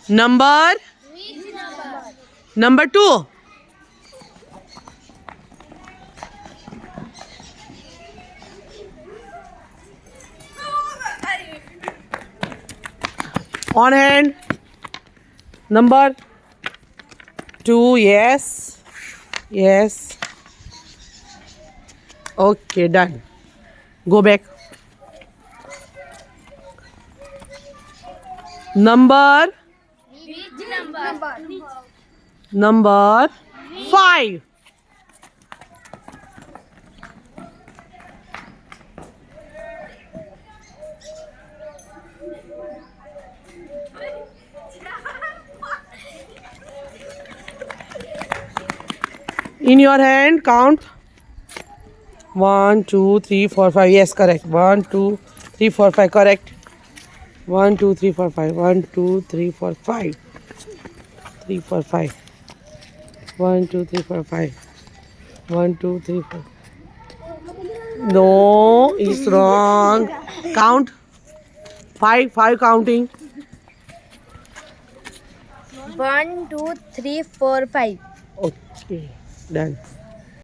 Number? Number 2. On hand. Number 2. Yes. Yes. Okay, done. Go back. Number? Number 5. In your hand, count. 1, 2, 3, 4, 5. Yes, correct. 1, 2, 3, 4, 5. Correct. 1, 2, 3, 4, 5. 1, 2, 3, 4, 5. 3, 4, 5. 1, 2, 3, 4, 5. 1, 2, 3, 4. No, it's wrong. Count. 5, 5 counting. 1, 2, 3, 4, 5. Okay, done.